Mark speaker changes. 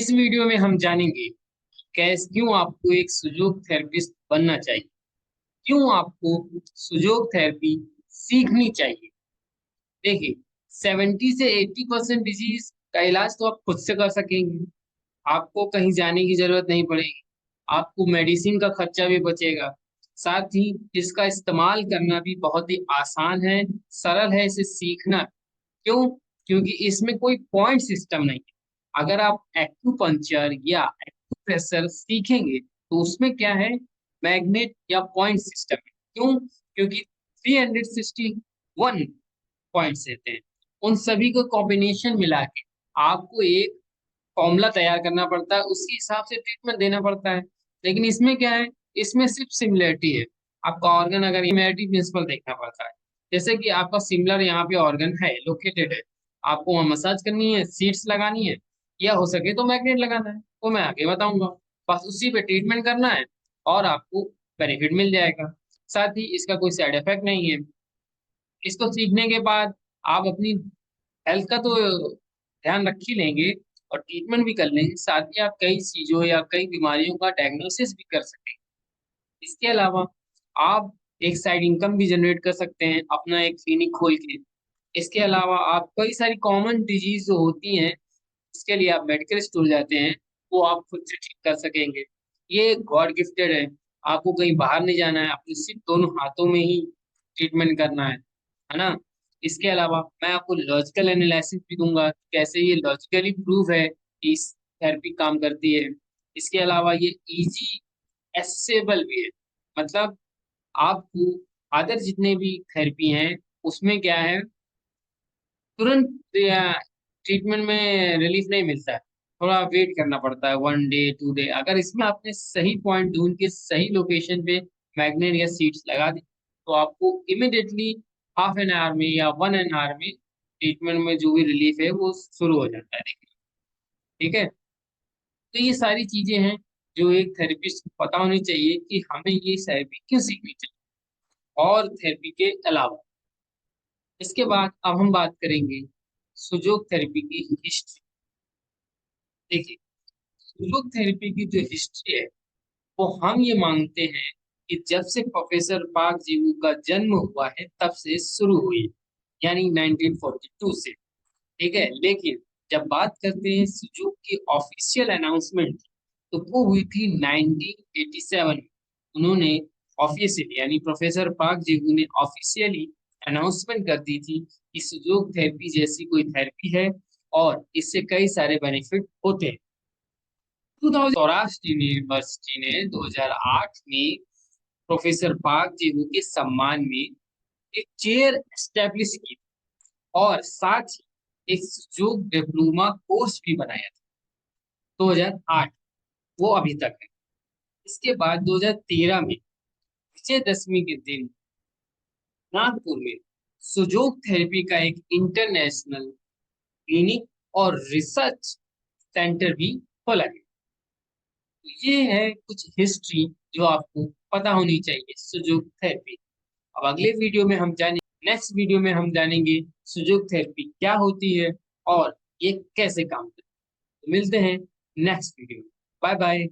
Speaker 1: इस वीडियो में हम जानेंगे क्यों आपको एक सुजोग थेरेपिस्ट बनना चाहिए। क्यों आपको सुजोग थेरेपी सीखनी चाहिए। देखिए, 70 से 80% डिजीज का इलाज तो आप खुद से कर सकेंगे। आपको कहीं जाने की जरूरत नहीं पड़ेगी। आपको मेडिसिन का खर्चा भी बचेगा। साथ ही इसका इस्तेमाल करना भी बहुत ही आसान है, सरल है इसे सीखना। क्यों? क्योंकि इसमें कोई पॉइंट सिस्टम नहीं है। अगर आप एक्यूपंक्चर या एक्यूप्रेशर सीखेंगे तो उसमें क्या है, मैग्नेट या पॉइंट सिस्टम है। क्यों? क्योंकि 361 पॉइंट्स रहते हैं। उन सभी को कॉम्बिनेशन मिला के आपको एक फॉर्मूला तैयार करना पड़ता है, उसके हिसाब से ट्रीटमेंट देना पड़ता है। लेकिन इसमें क्या है, इसमें सिर्फ सिमिलरिटी है। आपका ऑर्गन अगर सिमिलरिटी प्रिंसिपल देखना पड़ता है। जैसे कि आपका सिमिलर यहाँ पे ऑर्गन है, लोकेटेड है, आपको वहाँ मसाज करनी है, सीट्स लगानी है, या हो सके तो मैग्नेट लगाना है, वो मैं आगे बताऊंगा। बस उसी पे ट्रीटमेंट करना है और आपको बेनिफिट मिल जाएगा। साथ ही इसका कोई साइड इफेक्ट नहीं है। इसको सीखने के बाद आप अपनी हेल्थ का तो ध्यान रख ही लेंगे और ट्रीटमेंट भी कर लेंगे। साथ ही आप कई चीजों या कई बीमारियों का डायग्नोसिस भी कर सकेंगे। इसके अलावा आप एक साइड इनकम भी जनरेट कर सकते हैं अपना एक क्लिनिक खोल के। इसके अलावा आप कई सारी कॉमन डिजीज जो होती हैं, इसके लिए आप मेडिकल स्टोर जाते हैं, वो आप खुद से ठीक कर सकेंगे। ये गॉड गिफ्टेड है। आपको कहीं बाहर नहीं जाना है, आपको सिर्फ दोनों हाथों में ही ट्रीटमेंट करना है ना। इसके अलावा मैं आपको लॉजिकल एनालिसिस भी दूंगा, कैसे ये लॉजिकली प्रूव है कि इस थेरेपी काम करती है। इसके अलावा ये इजी एसेबल भी है। मतलब आपको अदर जितने भी थेरेपी हैं उसमें क्या है, तुरंत ट्रीटमेंट में रिलीफ नहीं मिलता है। थोड़ा वेट करना पड़ता है, 1 डे 2 डे। अगर इसमें आपने सही पॉइंट ढूंढ के सही लोकेशन पे मैग्नेट या सीट्स लगा दी तो आपको इमिडिएटली हाफ एन आवर में या 1 आवर में ट्रीटमेंट में जो भी रिलीफ है वो शुरू हो जाता है, देखिए। ठीक है, तो ये सारी चीजें हैं जो एक थेरेपिस्ट को पता होनी चाहिए कि हमें ये थेरेपी क्यों सीखनी चाहिए, और थेरेपी के अलावा। इसके बाद अब हम बात करेंगे सुजोग थेरेपी की हिस्ट्री। देखिए, सुजोग थेरेपी की जो हिस्ट्री है वो हम ये मानते हैं कि जब से प्रोफेसर पाक जीवू का जन्म हुआ है तब से शुरू हुई, यानी 1942 से। ठीक है, लेकिन जब बात करते हैं सुजोग की ऑफिशियल अनाउंसमेंट, तो वो हुई थी 1987 में। उन्होंने ऑफिशियली, यानी प्रोफेसर पाक जीवू ने ऑफिशियली अनाउंसमेंट कर दी थी कि सुजोग थेरेपी जैसी कोई थेरेपी है और इससे कई सारे बेनिफिट होते हैं। 2000 सौराष्ट्र यूनिवर्सिटी ने 2008 में प्रोफेसर पाक जीवू के सम्मान में एक चेयर एस्टेब्लिश की और साथ ही एक सुजोग डिप्लोमा कोर्स भी बनाया था। 2008, वो अभी तक है। इसके बाद 2013 में विजयदशमी के दिन नागपुर में सुजोग थेरेपी का एक इंटरनेशनल क्लिनिक और रिसर्च सेंटर भी खोला गया। तो ये है कुछ हिस्ट्री जो आपको पता होनी चाहिए सुजोग थेरेपी। अब अगले वीडियो में हम जानेंगे, नेक्स्ट वीडियो में हम जानेंगे सुजोग थेरेपी क्या होती है और ये कैसे काम करती है। तो मिलते हैं नेक्स्ट वीडियो में। Bye bye.